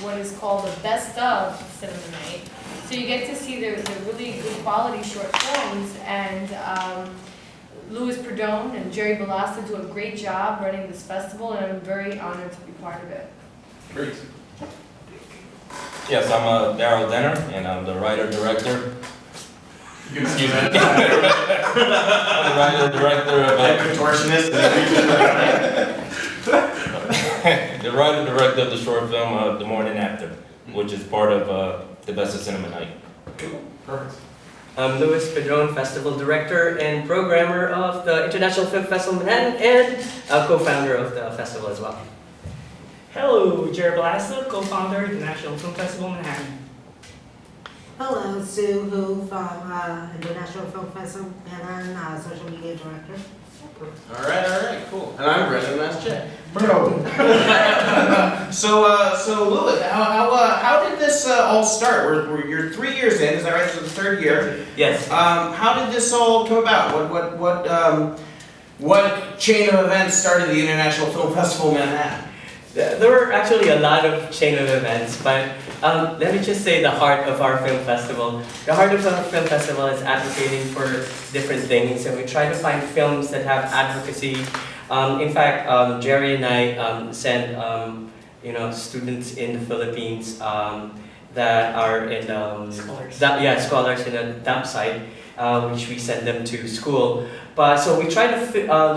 what is called the best of cinema night. So you get to see the really good quality short films, and Louis Perdone and Gerry Balasta do a great job running this festival, and I'm very honored to be part of it. Great. Yes, I'm Darryl Denner, and I'm the writer-director. Excuse me. I'm the writer-director of Contortionist. the writer-director of the short film The Morning After, which is part of the Best of Cinema Night. Cool. Perfect. I'm Louis Pedron, Festival Director and Programmer of the International Film Festival Manhattan and a co-founder of the festival as well. Hello, Gerry Balasta, co-founder of the National Film Festival Manhattan. Hello, Sue Hu from International Film Festival Manhattan, Social Media Director. All right, cool. And I'm Brendan, that's Jay. Bro. So Louis, how did this all start? You're 3 years in, is that right? This is the third year. Yes. How did this all come about? What chain of events started the International Film Festival Manhattan? There were actually a lot of chain of events, but let me just say the heart of our film festival. The heart of our film festival is advocating for different things, and we try to find films that have advocacy. In fact, Gerry and I send students in the Philippines that are in scholars in a dump site, which we send them to school. But so we try to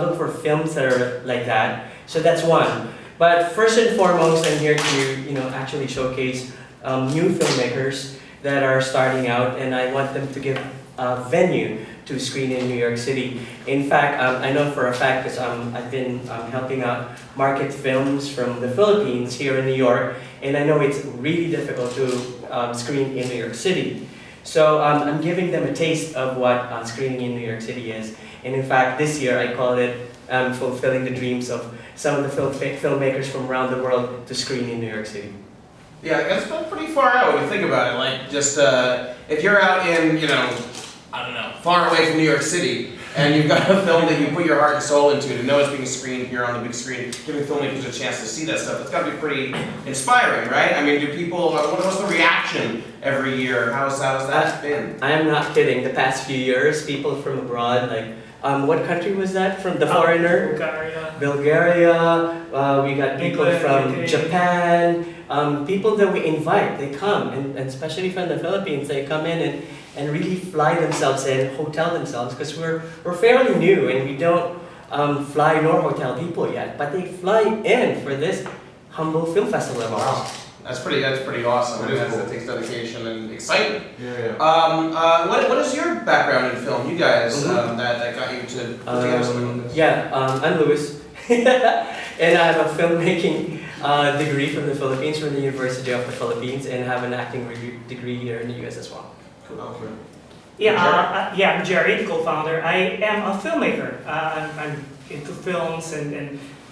look for films that are like that. So that's one. But first and foremost, I'm here to actually showcase new filmmakers that are starting out, and I want them to give a venue to screen in New York City. In fact, I know for a fact because I've been helping out market films from the Philippines here in New York, and I know it's really difficult to screen in New York City. So I'm giving them a taste of what screening in New York City is. And in fact, this year I call it fulfilling the dreams of some of the filmmakers from around the world to screen in New York City. Yeah, that's pretty far out when you think about it. Like, just if you're out in, far away from New York City, and you've got a film that you put your heart and soul into, to know it's being screened here on the big screen, giving filmmakers a chance to see that stuff, it's got to be pretty inspiring, right? I mean, do people, what's the reaction every year? How's that been? I am not kidding. The past few years, people from abroad, like, what country was that from? The foreigner? Bulgaria. We got people from Japan. People that we invite, they come, and especially from the Philippines, they come in and really fly themselves in, hotel themselves, because we're fairly new and we don't fly nor hotel people yet, but they fly in for this humble film festival of ours. Wow. That's pretty awesome. That is cool. That takes dedication and excitement. Yeah. What is your background in film? You guys that got you to put together something like this? I'm Louis, and I have a filmmaking degree from the Philippines, from the University of the Philippines, and have an acting degree here in the US as well. Cool. I'm Gerry, the co-founder. I am a filmmaker. I'm into films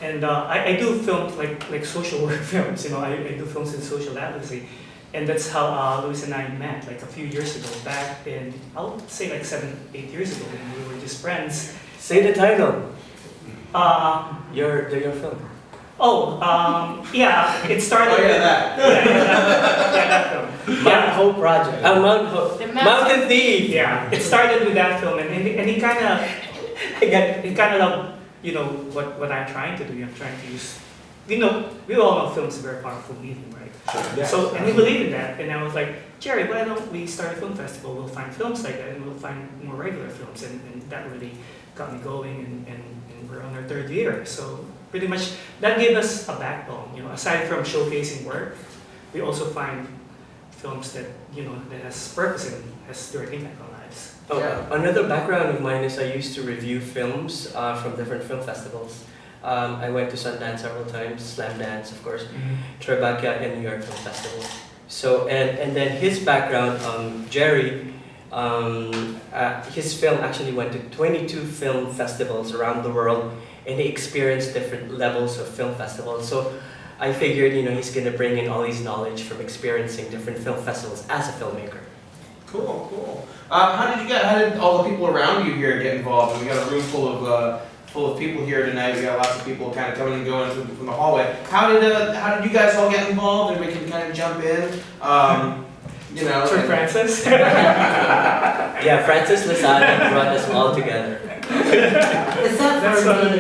and I do films like social work films. I do films in social advocacy, and that's how Louis and I met like a few years ago. Back in, I would say like 7-8 years ago, when we were just friends. Say the title. Your film. It started. Oh yeah, that. That film. Mount Hope Project. Mount Hope. Mountain Thief. Yeah, it started with that film, and he kind of, what I'm trying to do. I'm trying to use, we all know film is a very powerful medium, right? Sure. Yeah. So, and we believe in that, and I was like, Gerry, why don't we start a film festival? We'll find films like that, and we'll find more regular films, and that really got me going, and we're on our third year. So pretty much that gave us a backbone. Aside from showcasing work, we also find films that that has purpose and has direct impact on lives. Another background of mine is I used to review films from different film festivals. I went to Sundance several times, Slamdance, of course, Tribeca, and New York Film Festival. So, and then his background, Gerry, his film actually went to 22 film festivals around the world, and he experienced different levels of film festivals. So I figured, he's gonna bring in all his knowledge from experiencing different film festivals as a filmmaker. Cool. How did all the people around you here get involved? We got a room full of full of people here tonight. We got lots of people kind of coming and going from the hallway. How did you guys all get involved? And we can kind of jump in. You know. Sir Francis. Yeah, Francis Lozada brought us all together. Except Never for done me.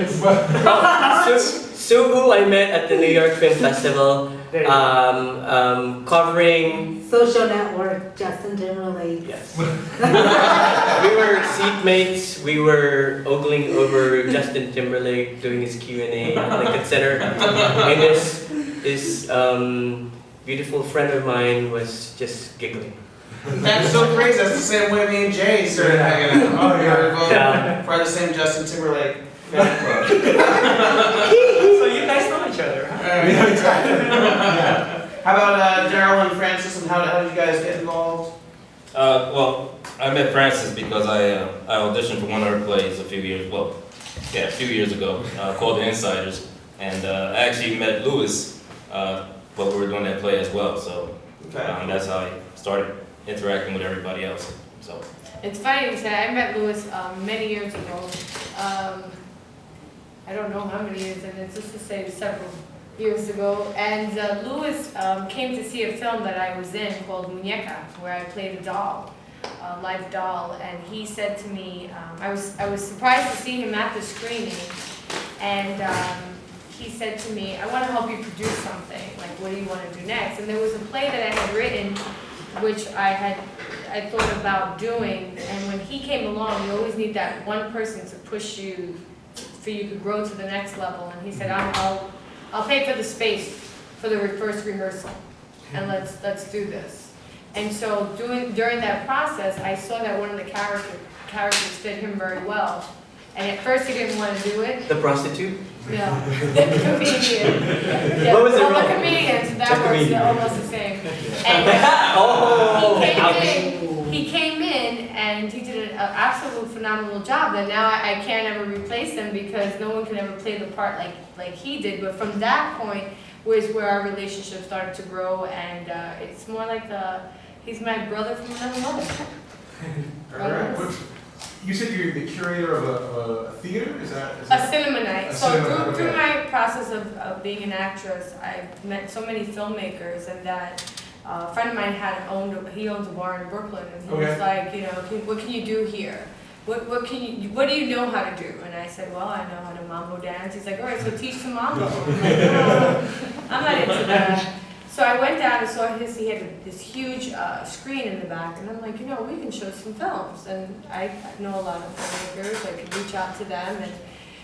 this. Sue, who I met at the New York Film Festival, There you go. covering. Social network, Justin Timberlake. Yes. We were seatmates. We were ogling over Justin Timberlake doing his Q&A at the Lincoln Center, and this beautiful friend of mine was just giggling. That's so crazy. That's the same way me and Jay started hanging out. Oh, you're both Yeah. part of the same Justin Timberlake fan club. So you guys know each other, huh? Yeah, exactly. How about Darryl and Francis, and how did you guys get involved? Well, I met Frances because I auditioned for one of her plays a few years ago, called The Insiders, and I actually met Louis while we were doing that play as well. So that's how I started interacting with everybody else. So It's funny you say, I met Louis many years ago. I don't know how many years, and it's just to say several years ago. And Louis came to see a film that I was in called Muñeca, where I played a doll, a live doll. And he said to me, I was surprised to see him at the screening, and he said to me, I want to help you produce something. Like, what do you want to do next? And there was a play that I had written, which I thought about doing. And when he came along, you always need that one person to push you, for you to grow to the next level. And he said, I'll pay for the space for the first rehearsal, and let's do this. And so during that process, I saw that one of the characters fit him very well. And at first he didn't want to do it. The prostitute? No, the comedian. Yeah, What was it well, wrong? the comedians, that The was comedian. almost the same. And he came in and he did an absolute phenomenal job. And now I can't ever replace him because no one can ever play the part like he did. But from that point was where our relationship started to grow, and it's more like he's my brother from another mother. All right. You said you're the curator of a theater? Is that A cinema night. A So cinema, through okay. my process of being an actress, I've met so many filmmakers, and that a friend of mine owns a bar in Brooklyn, and he was Okay. like, you know, what can you do here? What do you know how to do? And I said, well, I know how to mambo dance. He's like, all right, so teach the mambo. I'm like, no, I'm not into that. So I went down and saw he had this huge screen in the back, and I'm like, you know, we can show some films. And I know a lot of filmmakers, I could reach out to them. And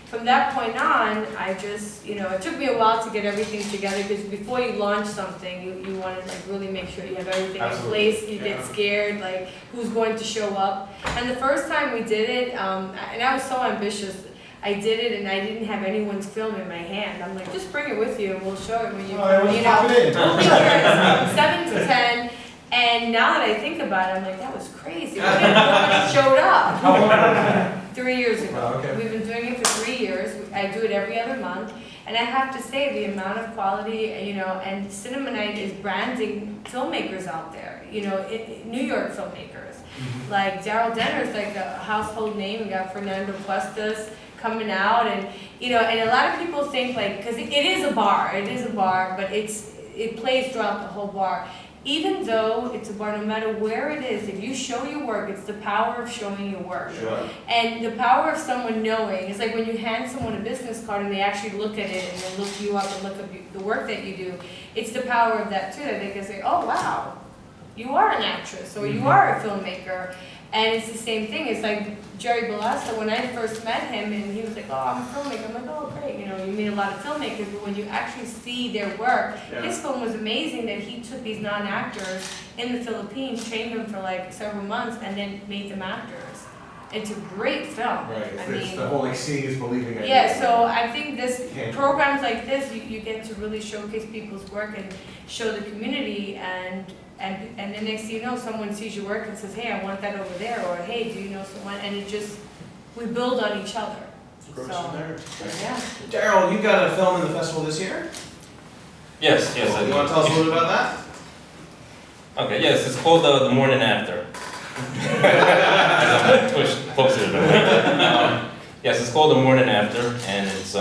from that point on, I just, you know, it took me a while to get everything together, because before you launch something, you want to like really make sure you have everything Absolutely. in place. You get scared, like who's going to show up. And the first time we did it, and I was so ambitious, I did it and I didn't have anyone's film in my hand. I'm like, just bring it with you and we'll show it when you Oh, you pop it in. we'll be here at 7 to 10. And now that I think about it, I'm like, that was crazy. Nobody showed up. How long ago? 3 years ago. Wow, okay. We've been doing it for 3 years. I do it every other month. And I have to say, the amount of quality, you know, and Cinema Night is branding filmmakers out there, you know, New York filmmakers. Like Darryl Denner is like a household name. We got Fernando Cuestas coming out, and you know, and a lot of people think like, because it is a bar, but it plays throughout the whole bar. Even though it's a bar, no matter where it is, if you show your work, it's the power of showing your work. Sure. And the power of someone knowing, it's like when you hand someone a business card and they actually look at it and they look you up and look up the work that you do. It's the power of that too, that they can say, oh wow, you are an actress, or you are a filmmaker. And it's the same thing. It's like Gerry, when I first met him, and he was like, oh, I'm a filmmaker. I'm like, oh, great. You know, you meet a lot of filmmakers, but when you actually see their work, his film was amazing that he took these non-actors in the Philippines, trained them for like several months, and then made them actors. It's a great film. Right. I It's mean, the whole like seeing is believing. idea. yeah, so I think Yeah. programs like this, you get to really showcase people's work and show the community, and the next thing you know, someone sees your work and says, hey, I want that over there, or hey, do you know someone? And it just, we build on each other. Grows So, from there. yeah. Darryl, you got a film in the festival this year? yes, I You do. want to tell us a little bit about that? Okay, yes, it's called The Morning After. As I'm pushed closer to the mic. Yes, it's called The Morning After, and it's